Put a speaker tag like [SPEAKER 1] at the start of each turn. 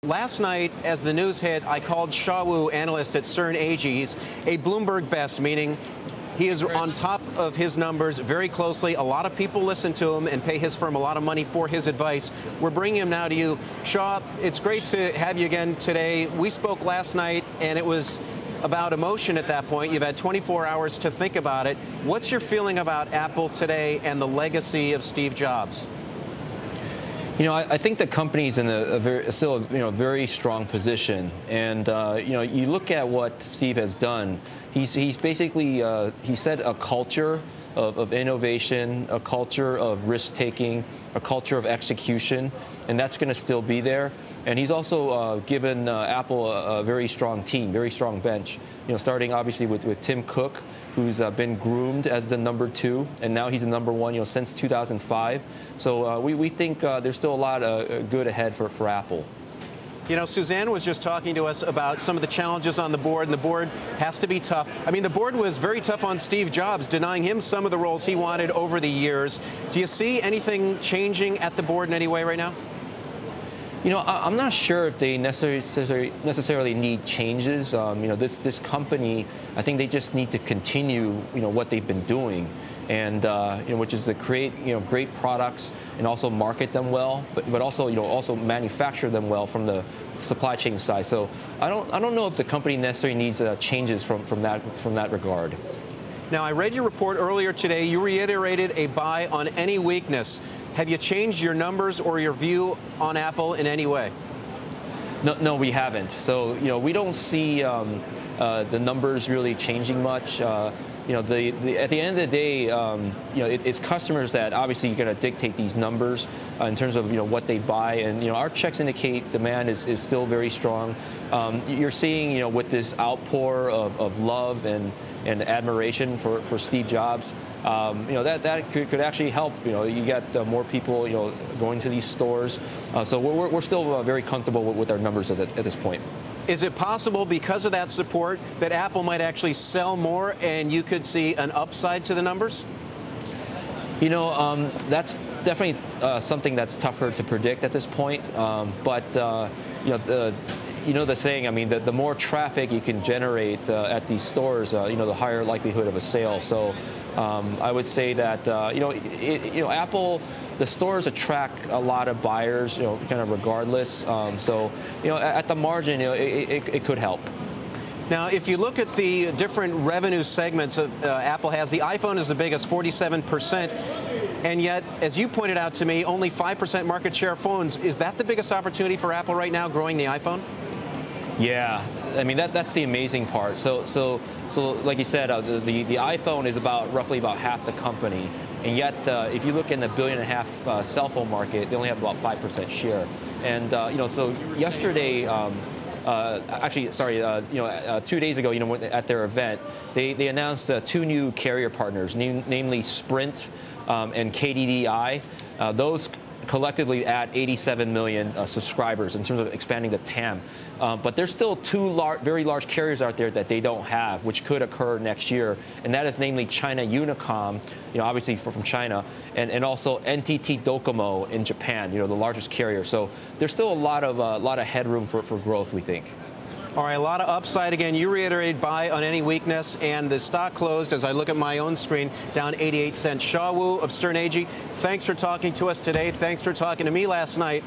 [SPEAKER 1] Last night, as the news hit, I called Shawu, analyst at Sterne Agee. He's a Bloomberg best, meaning he is on top of his numbers very closely. A lot of people listen to him and pay his firm a lot of money for his advice. We're bringing him now to you. Shaw, it's great to have you again today. We spoke last night, and it was about emotion at that point. You've had 24 hours to think about it. What's your feeling about Apple today and the legacy of Steve Jobs?
[SPEAKER 2] You know, I think the company's in still a very strong position, and you look at what Steve has done. He's basically he set a culture of innovation, a culture of risk taking, a culture of execution, and that's going to still be there. And he's also given Apple a very strong team, very strong bench. You know, starting obviously with Tim Cook, who's been groomed as the #2, and now he's the #1, you know, since 2005. So we think there's still a lot of good ahead for Apple.
[SPEAKER 1] You know, Suzanne was just talking to us about some of the challenges on the board, and the board has to be tough. I mean, the board was very tough on Steve Jobs, denying him some of the roles he wanted over the years. Do you see anything changing at the board in any way right now?
[SPEAKER 2] You know, I'm not sure if they necessarily need changes. You know, this company, I think they just need to continue, you know, what they've been doing, and you know, which is to create, you know, great products and also market them well, but also, you know, also manufacture them well from the supply chain side. So I don't know if the company necessarily needs changes from that regard.
[SPEAKER 1] Now, I read your report earlier today. You reiterated a buy on any weakness. Have you changed your numbers or your view on Apple in any way?
[SPEAKER 2] No, we haven't. So, you know, we don't see the numbers really changing much. You know, at the end of the day, you know, it's customers that obviously are going to dictate these numbers in terms of, you know, what they buy. And, you know, our checks indicate demand is still very strong. You're seeing, you know, with this outpour of love and admiration for Steve Jobs, you know, that could actually help. You know, you got more people, you know, going to these stores. So we're still very comfortable with our numbers at this point.
[SPEAKER 1] Is it possible, because of that support, that Apple might actually sell more and you could see an upside to the numbers?
[SPEAKER 2] You know, that's definitely something that's tougher to predict at this point. But you know the saying. I mean, the more traffic you can generate at these stores, you know, the higher likelihood of a sale. So I would say that you know, Apple, the stores attract a lot of buyers, you know, kind of regardless. So, you know, at the margin, you know, it could help.
[SPEAKER 1] Now, if you look at the different revenue segments of Apple has, the iPhone is the biggest, 47%. And yet, as you pointed out to me, only 5% market share of phones. Is that the biggest opportunity for Apple right now, growing the iPhone?
[SPEAKER 2] Yeah, I mean, that's the amazing part. So like you said, the iPhone is roughly about half the company, and yet if you look in the 1.5 billion cell phone market, they only have about 5% share. And you know, so yesterday, actually, sorry, you know, 2 days ago, you know, at their event, they announced 2 new carrier partners, namely Sprint and KDDI. Those collectively add 87 million subscribers in terms of expanding the TAM. But there's still 2 very large carriers out there that they don't have, which could occur next year, and that is namely China Unicom, you know, obviously from China, and also NTT Docomo in Japan, you know, the largest carrier. So there's still a lot of headroom for growth, we think.
[SPEAKER 1] All right, a lot of upside. Again, you reiterated buy on any weakness, and the stock closed, as I look at my own screen, down 88 cents. Shawu of Sterne Agee, thanks for talking to us today. Thanks for talking to me last night.